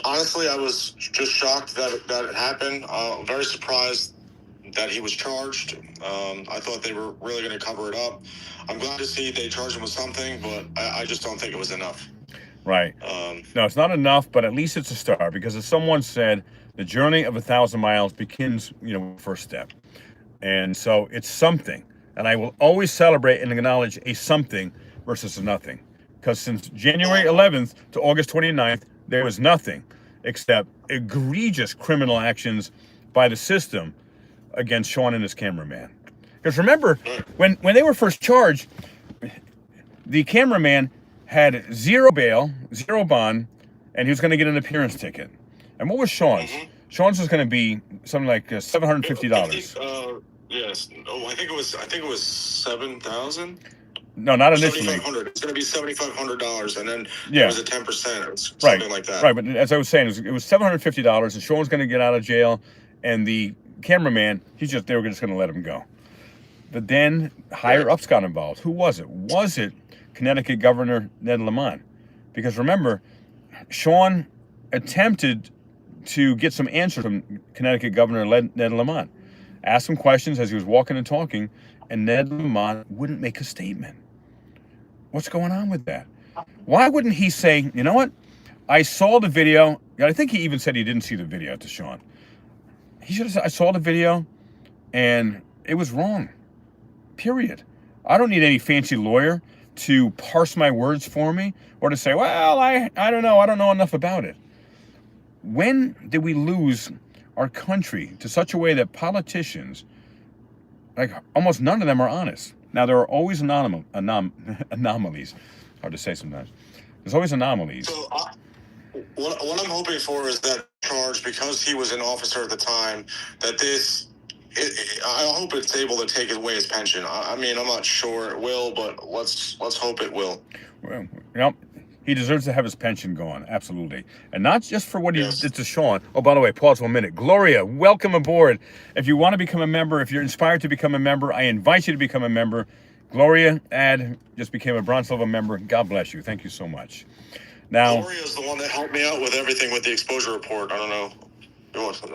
honestly, I was just shocked that it happened. Very surprised that he was charged. I thought they were really going to cover it up. I'm glad to see they charged him with something, but I just don't think it was enough. Right. No, it's not enough, but at least it's a start, because as someone said, the journey of 1,000 miles begins, first step. And so it's something. And I will always celebrate and acknowledge a something versus a nothing. Because since January 11th to August 29th, there was nothing except egregious criminal actions by the system against Sean and his cameraman. Because remember, when they were first charged, the cameraman had zero bail, zero bond, and he was going to get an appearance ticket. And what was Sean's? Sean's was going to be something like $750. Yes. Oh, I think it was 7,000. No, not initially. 7,500. It's going to be $7,500, and then Yeah, it was a 10%, something like that. Right, but as I was saying, it was $750, and Sean's going to get out of jail, and the cameraman, they were just going to let him go. But then higher ups got involved. Who was it? Was it Connecticut Governor Ned Lamont? Because remember, Sean attempted to get some answers from Connecticut Governor Ned Lamont. Asked him questions as he was walking and talking, and Ned Lamont wouldn't make a statement. What's going on with that? Why wouldn't he say, you know what? I saw the video. I think he even said he didn't see the video to Sean. He should have said, I saw the video, and it was wrong. Period. I don't need any fancy lawyer to parse my words for me or to say, well, I don't know. I don't know enough about it. When did we lose our country to such a way that politicians, like almost none of them, are honest? Now, there are always anomalies. Hard to say sometimes. There's always anomalies. So what I'm hoping for is that charge, because he was an officer at the time, that I hope it's able to take away his pension. I mean, I'm not sure it will, but let's hope it will. Well, he deserves to have his pension gone, absolutely. And not just for what he did to Sean. Oh, by the way, pause 1 minute. Gloria, welcome aboard. If you want to become a member, if you're inspired to become a member, I invite you to become a member. Gloria just became a bronze level member. God bless you. Thank you so much. Now, Gloria is the one that helped me out with everything with the exposure report. I don't know.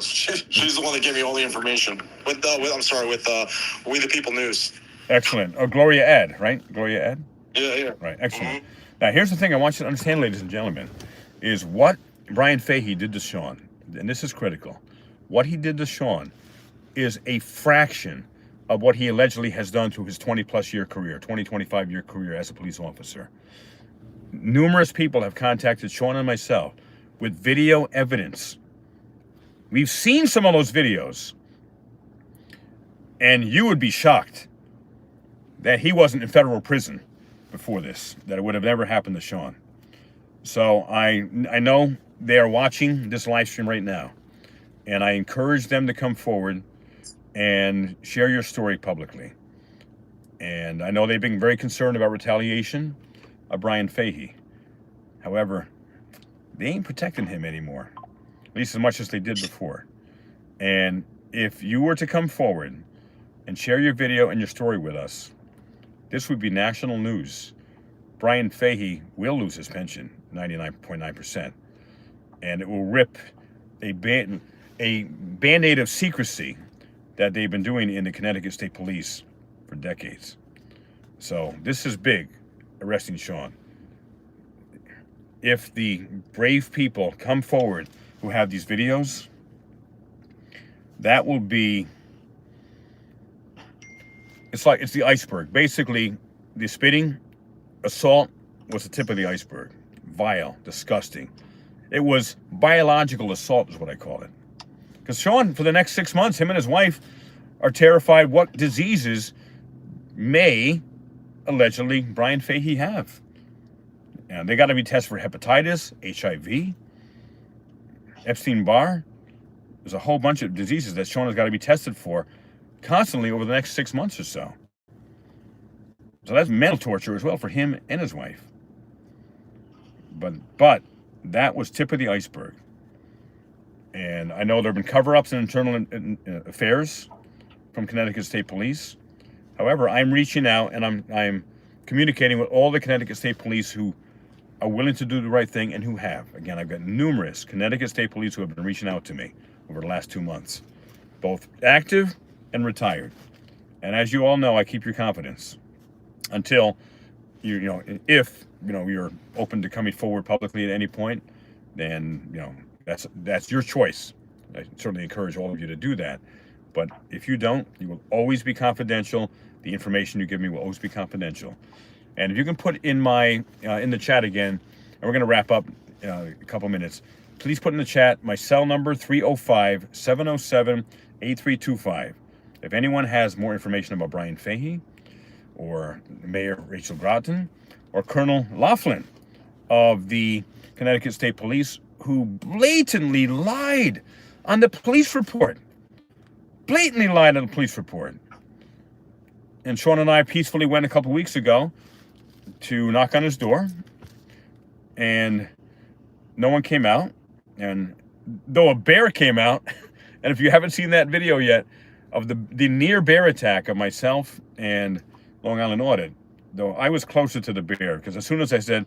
She's the one that gave me all the information. With We the People News. Excellent. Oh, Gloria Ed, right? Gloria Ed? Yeah. Right, excellent. Now, here's the thing I want you to understand, ladies and gentlemen, is what Bryan Fahey did to Sean, and this is critical. What he did to Sean is a fraction of what he allegedly has done through his 20-plus year career, 25-year career as a police officer. Numerous people have contacted Sean and myself with video evidence. We've seen some of those videos, and you would be shocked that he wasn't in federal prison before this, that it would have never happened to Sean. So I know they are watching this live stream right now, and I encourage them to come forward and share your story publicly. And I know they've been very concerned about retaliation of Bryan Fahey. However, they ain't protecting him anymore, at least as much as they did before. And if you were to come forward and share your video and your story with us, this would be national news. Bryan Fahey will lose his pension, 99.9%. And it will rip a band-aid of secrecy that they've been doing in the Connecticut State Police for decades. So this is big, arresting Sean. If the brave people come forward who have these videos, that will be, it's the iceberg. Basically, the spitting assault was the tip of the iceberg. Vile, disgusting. It was biological assault is what I call it. Because Sean, for the next 6 months, him and his wife are terrified what diseases may allegedly Bryan Fahey have. And they got to be tested for hepatitis, HIV, Epstein-Barr. There's a whole bunch of diseases that Sean has got to be tested for constantly over the next 6 months or so. So that's mental torture as well for him and his wife. But that was tip of the iceberg. And I know there have been cover-ups in internal affairs from Connecticut State Police. However, I'm reaching out and I'm communicating with all the Connecticut State Police who are willing to do the right thing and who have. Again, I've got numerous Connecticut State Police who have been reaching out to me over the last 2 months, both active and retired. And as you all know, I keep your confidence until if you're open to coming forward publicly at any point, then that's your choice. I certainly encourage all of you to do that. But if you don't, you will always be confidential. The information you give me will always be confidential. And if you can put in in the chat again, and we're going to wrap up a couple minutes, please put in the chat my cell number, 305-707-8325. If anyone has more information about Bryan Fahey, or Mayor Rachel Groton, or Colonel Laughlin of the Connecticut State Police, who blatantly lied on the police report. Blatantly lied on the police report. And Sean and I peacefully went a couple weeks ago to knock on his door, and no one came out. And though a bear came out, and if you haven't seen that video yet of the near bear attack of myself and Long Island Audit, though I was closer to the bear, because as soon as I said,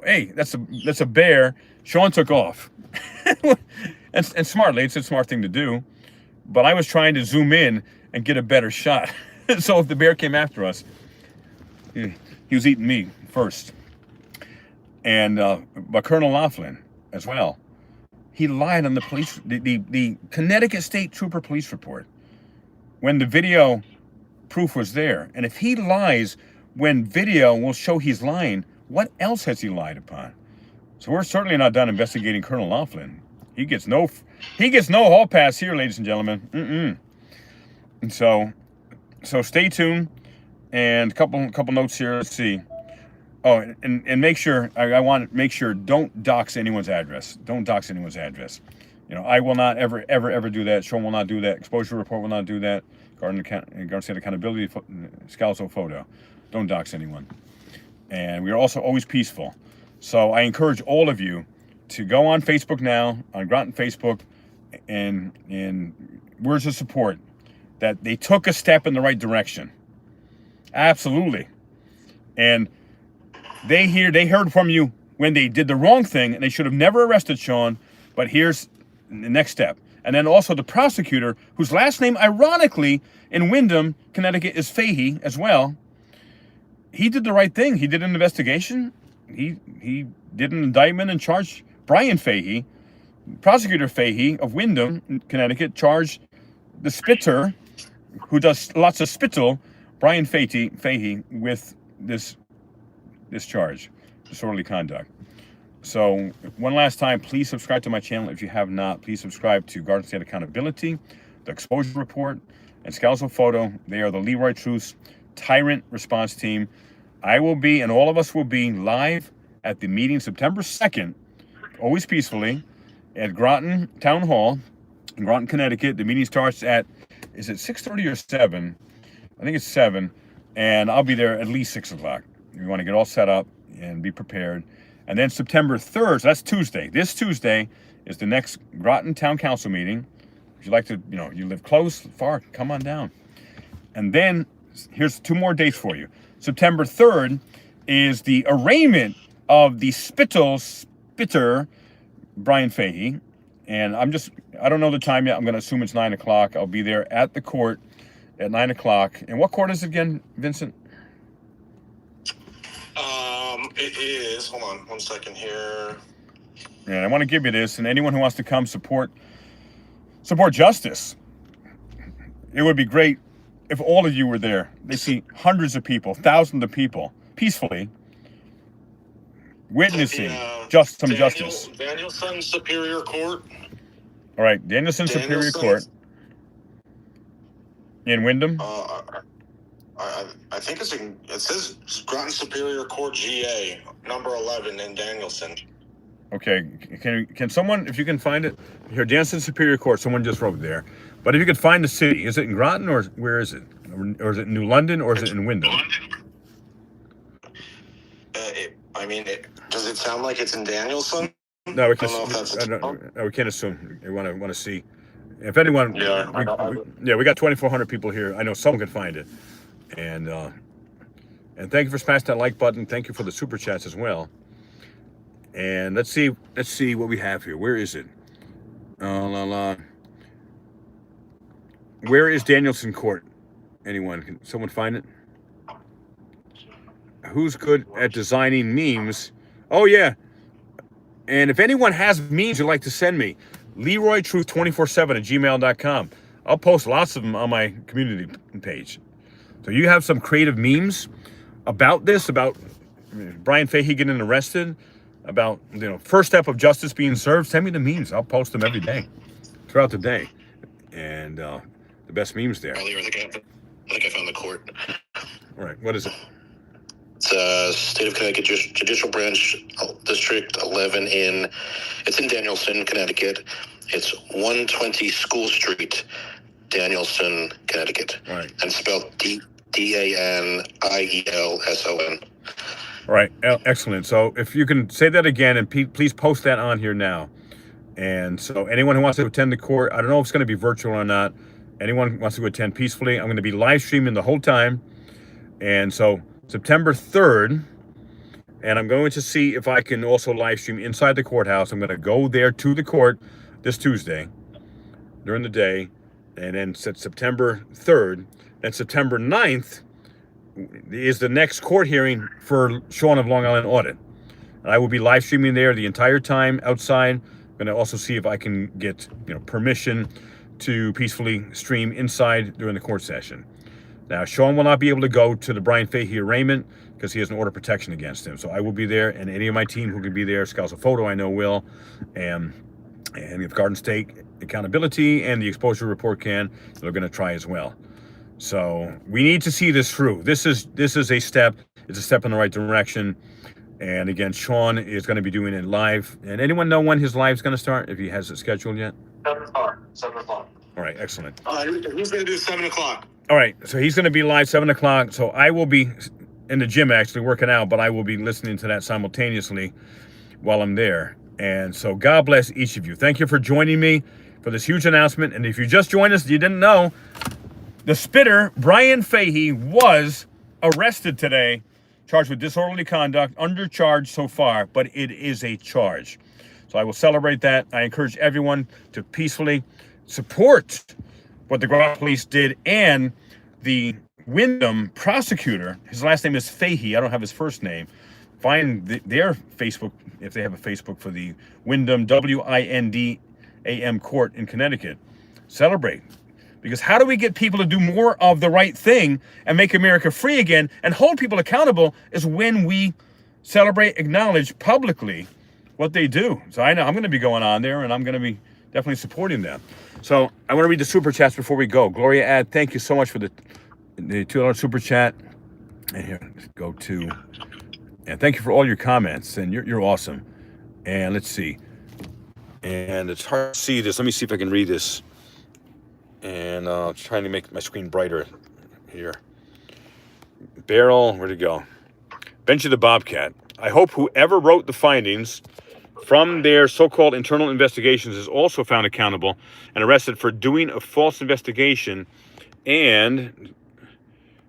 "Hey, that's a bear," Sean took off. and smartly, it's a smart thing to do. But I was trying to zoom in and get a better shot. So if the bear came after us, he was eating me first. And but Colonel Laughlin as well, he lied on the police, the Connecticut State Trooper police report, when the video proof was there. And if he lies when video will show he's lying, what else has he lied upon? So we're certainly not done investigating Colonel Laughlin. He gets no hall pass here, ladies and gentlemen. And so stay tuned. And a couple notes here. Let's see. Oh, and make sure, I want to make sure, don't dox anyone's address. Don't dox anyone's address. I will not ever do that. Sean will not do that. Exposure report will not do that. Garden State Accountability, Scalzo Photo. Don't dox anyone. And we are also always peaceful. So I encourage all of you to go on Facebook now, on Groton Facebook, and words of support that they took a step in the right direction. Absolutely. And they heard from you when they did the wrong thing, and they should have never arrested Sean, but here's the next step. And then also the prosecutor, whose last name, ironically, in Windham, Connecticut, is Fahey as well. He did the right thing. He did an investigation. He did an indictment and charged Bryan Fahey. Prosecutor Fahey of Windham, Connecticut, charged the spitter, who does lots of spittle, Bryan Fahey, with this charge, disorderly conduct. So one last time, please subscribe to my channel if you have not. Please subscribe to Garden State Accountability, the Exposure Report, and Scalzo Photo. They are the Leroy Truth's Tyrant Response Team. I will be, and all of us will be, live at the meeting September 2nd, always peacefully, at Groton Town Hall in Groton, Connecticut. The meeting starts at, is it 6:30 or 7? I think it's 7, and I'll be there at least 6 o'clock. We want to get all set up and be prepared. And then September 3rd, so that's Tuesday. This Tuesday is the next Groton Town Council meeting. If you'd like to, you live close, far, come on down. And then here's 2 more dates for you. September 3rd is the arraignment of the spitter, Bryan Fahey. And I don't know the time yet. I'm going to assume it's 9 o'clock. I'll be there at the court at 9 o'clock. And what court is it again, Vincent? It is, hold on 1 second here. And I want to give you this, and anyone who wants to come support justice. It would be great if all of you were there. They see hundreds of people, thousands of people, peacefully witnessing justice. Danielson Superior Court. All right, Danielson Superior Court. In Wyndham? I think it says Groton Superior Court GA, number 11 in Danielson. Okay, can someone, if you can find it, here, Danielson Superior Court, someone just wrote there. But if you could find the city, is it in Groton or where is it? Or is it in New London or is it in Wyndham? Does it sound like it's in Danielson? No, we I don't know if that's we can't assume. We want to see. If anyone, we got 2,400 people here. I know someone can find it. And thank you for smashing that like button. Thank you for the super chats as well. And let's see what we have here. Where is it? Where is Danielson Court? Anyone? Can someone find it? Who's good at designing memes? Oh yeah. And if anyone has memes you'd like to send me, LeroyTruth247@gmail.com. I'll post lots of them on my community page. So you have some creative memes about this, about Bryan Fahey getting arrested, about first step of justice being served. Send me the memes. I'll post them every day, throughout the day, and the best memes there. Earlier, I think I found the court. All right, what is it? It's State of Connecticut Judicial Branch, District 11 it's in Danielson, Connecticut. It's 120 School Street, Danielson, Connecticut. All right. And spelled Danielson. All right, excellent. So if you can say that again, and please post that on here now. And so anyone who wants to attend the court, I don't know if it's going to be virtual or not. Anyone who wants to attend peacefully, I'm going to be live streaming the whole time. And so September 3rd, and I'm going to see if I can also live stream inside the courthouse. I'm going to go there to the court this Tuesday during the day, and then September 3rd. And September 9th is the next court hearing for Sean of Long Island Audit. And I will be live streaming there the entire time outside. I'm going to also see if I can get permission to peacefully stream inside during the court session. Now, Sean will not be able to go to the Bryan Fahey arraignment because he has an order of protection against him. So I will be there, and any of my team who can be there, Scouts of Photo I know will, and if Garden State Accountability and the Exposure Report can, they're going to try as well. So we need to see this through. This is a step. It's a step in the right direction. And again, Sean is going to be doing it live. And anyone know when his live is going to start, if he has it scheduled yet? 7 o'clock. All right, excellent. Who's going to do 7 o'clock? All right, so he's going to be live 7 o'clock. So I will be in the gym actually working out, but I will be listening to that simultaneously while I'm there. And so God bless each of you. Thank you for joining me for this huge announcement. And if you just joined us, you didn't know, the spitter, Bryan Fahey, was arrested today, charged with disorderly conduct, under charge so far, but it is a charge. So I will celebrate that. I encourage everyone to peacefully support what the Groton police did, and the Wyndham prosecutor, his last name is Fahey, I don't have his first name. Find their Facebook, if they have a Facebook, for the Wyndham, WINDAM court in Connecticut. Celebrate. Because how do we get people to do more of the right thing and make America free again and hold people accountable is when we celebrate, acknowledge publicly what they do. So I know I'm going to be going on there, and I'm going to be definitely supporting them. So I want to read the super chats before we go. Gloria Ad, thank you so much for the $2 super chat. And here, let's go to, and thank you for all your comments. And you're awesome. And let's see. And it's hard to see this. Let me see if I can read this. And trying to make my screen brighter here. Beryl, where'd it go? Benji the Bobcat. I hope whoever wrote the findings from their so-called internal investigations is also found accountable and arrested for doing a false investigation and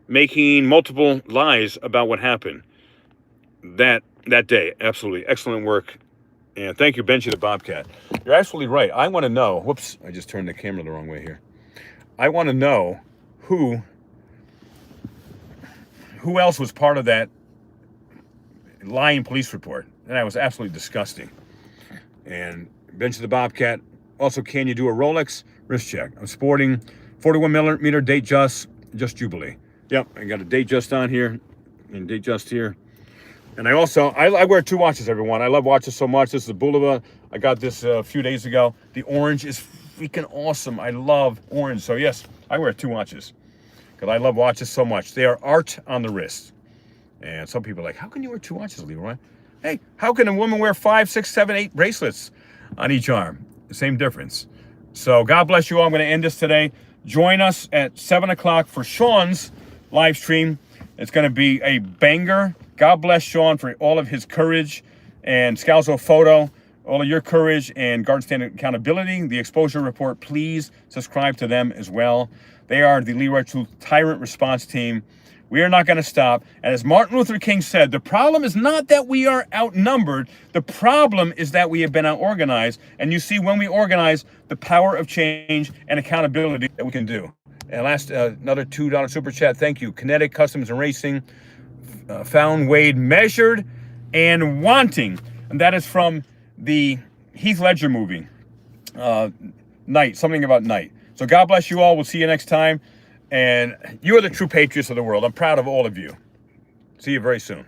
making multiple lies about what happened that day. Absolutely. Excellent work. And thank you, Benji the Bobcat. You're absolutely right. I want to know, whoops, I just turned the camera the wrong way here. I want to know who else was part of that lying police report. And that was absolutely disgusting. And Benji the Bobcat, also, can you do a Rolex wrist check? I'm sporting 41 millimeter date just Jubilee. Yep, I got a date just on here and date just here. And I also, I wear 2 watches, everyone. I love watches so much. This is a Boulevard. I got this a few days ago. The orange is freaking awesome. I love orange. So yes, I wear 2 watches. because I love watches so much. They are art on the wrist. And some people are like, how can you wear 2 watches, Leroy? Hey, how can a woman wear 5, 6, 7, 8 bracelets on each arm? The same difference. So God bless you all. I'm going to end this today. Join us at 7 o'clock for Sean's live stream. It's going to be a banger. God bless Sean for all of his courage, and Scalzo Photo, all of your courage and Garden Stand accountability. The Exposure Report, please subscribe to them as well. They are the Leroy Truth Tyrant Response Team. We are not going to stop. And as Martin Luther King said, the problem is not that we are outnumbered. The problem is that we have been out-organized. And you see, when we organize, the power of change and accountability that we can do. And last, another $2 super chat. Thank you. Kinetic Customs and Racing. Found Wade measured and wanting. And that is from the Heath Ledger movie, Night, something about night. So God bless you all. We'll see you next time. And you are the true patriots of the world. I'm proud of all of you. See you very soon.